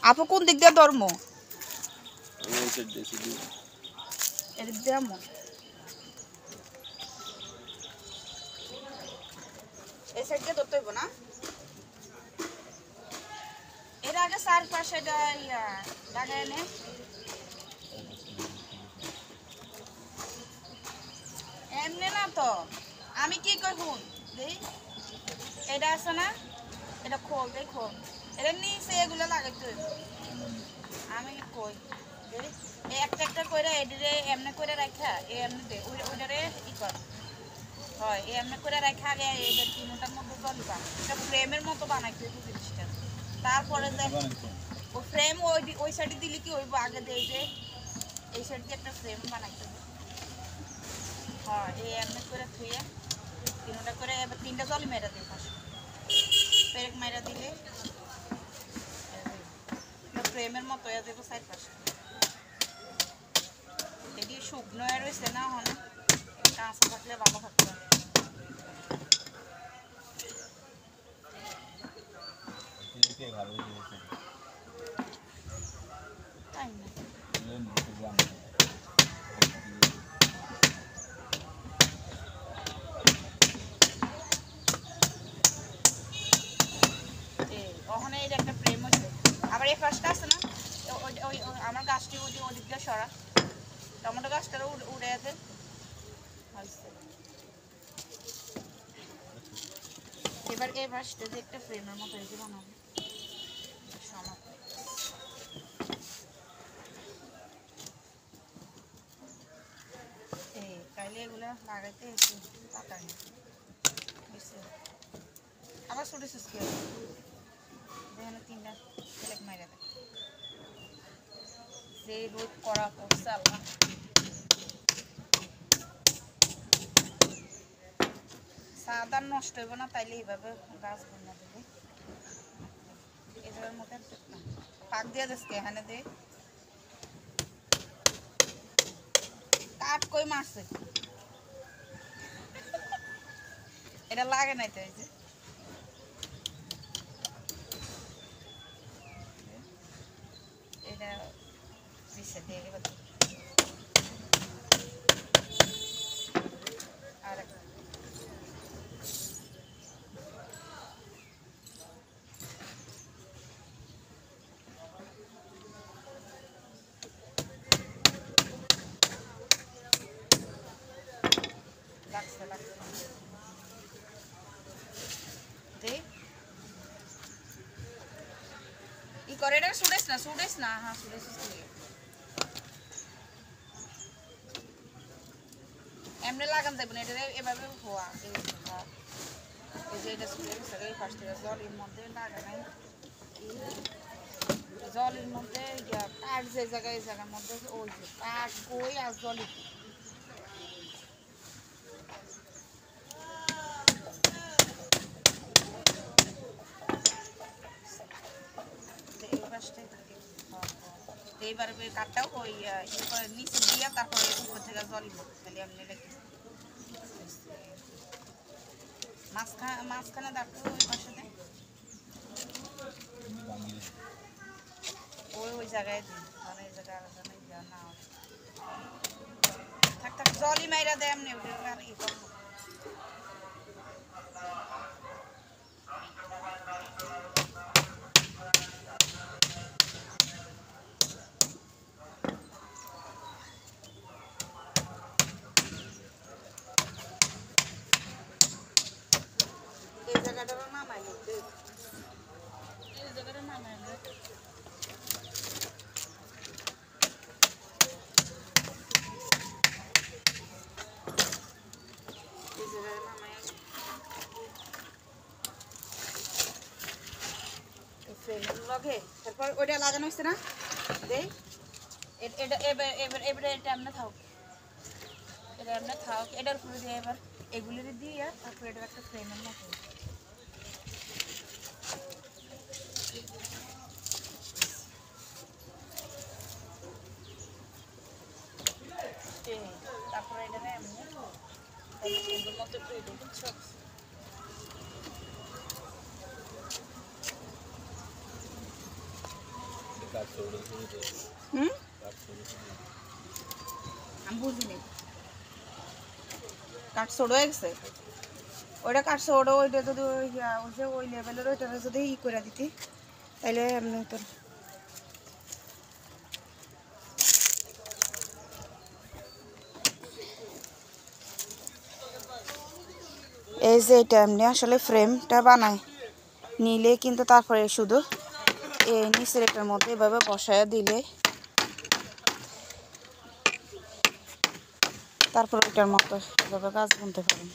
আপু কোন দিক দিয়ে ধর্ম এদিক দিয়ে এই সাইড দিয়ে ধরতে হইব না এর আগে চারপাশে লাগাই নে এমনি না তো আমি কি কই শুন দেই এটা আছে না এটা খোল দেই খোল এটা নিচে এগুলো লাগাইতে হইব আমি কই দেই একটা একটা কইরা এডিরে এমনি কইরা রাখা এমনি দে ওইটারে ই কর হয় এমনি করে রাখা আগে এটা তিনটার মধ্যে দলিবা এটা ফ্রেমের মতো বানাইতে হইব জিনিসটা তারপরে যে ও ফ্রেম ওই সাইডে দিলে কি হইব আগে দেই যে এই সাইড দিয়ে একটা ফ্রেম বানাইতে হবে হ্যাঁ এই এমনি করে থুয়ে তিনটা করে এবার তিনটা জলি মেরা দিই পাশে পেরেক মেরা দিলে ফ্রেমের মতো হয়ে যাবে সাইড পাশে এটি শুকনো রয়েছে না হনে কাঁচা থাকলে ভালো থাকতে তাই না ওখানে এই যে একটা ফ্রেম হচ্ছে আবার এই ফার্স্টটা আছে না ওই আমার গাছটি ওদিক দিয়ে সরা টমেটো গাছটারও উড়ে আছে এবার এই পাশটা যে একটা ফ্রেমের মতো হয়েছে বানাবো তাইলে এগুলো লাগাইতে একটু পাতা নেই আবার ছোটো সুস্কি এখানে তিনটা প্লেট মাইরা দেয় যে রোদ করা পড়ছে আল্লাহ সাদা নষ্ট হইব না তাইলে এইভাবে গাছ বন্যা দেবে এটার মধ্যে পাক দিয়ে দিচ্ছে এখানে দে কাঠ কই মারছে এটা লাগে নাই তো এই যে এটা দিচ্ছে দিয়ে এবার আর ই করে এটা সুডেস না হ্যাঁ সুডেস এমনি লাগান যাবে না এটা এভাবে হওয়া এই যে এটা সুডেস এই ফার্স্ট জলের মধ্যে লাগাই জলের মধ্যে কাঠ যে জায়গায় এই জায়গার মধ্যে ওই যে কাঠ কই আর জল এইবার কাঠটাও ওই ইয়ে করে নিচে দিয়ে তারপরে উপর থেকে জলই তাহলে এমনি রেখে মাঝখানে দাঁড়াতো ওই পাশে ওই জায়গায় দিই মানে এই জায়গায় আলাদা না থাক জলই মাইরা দেয় এমনি আর ই করবো এই জায়গাটারও নামাই এই জায়গাটা নামাই লগে তারপর ওইটা লাগানো হচ্ছে না দেই এটা এবার এটা এমনি থাক এটা এমনি থাক এটার উপরে দিয়ে এবার এগুলি দিয়ে তারপর এটার একটা ফ্রেমের মতো তারপরে এটা এমনি এগুলোর মতো একটু বুঝছো হুম আমি বুঝিনি কাঠ ছোট হয়ে গেছে ওইটা কাঠ ছোট ওইটা যদি ওই লেভেলের ওইটা যদি করে দিতি তাহলে এমনি তোর এই যে এটা এমনি আসলে ফ্রেমটা বানায় নিলে কিন্তু তারপরে শুধু এই নিচের এটার মধ্যে এভাবে বসায় দিলে তারপর ওইটার মতো এভাবে গাছ বুনতে পারেন।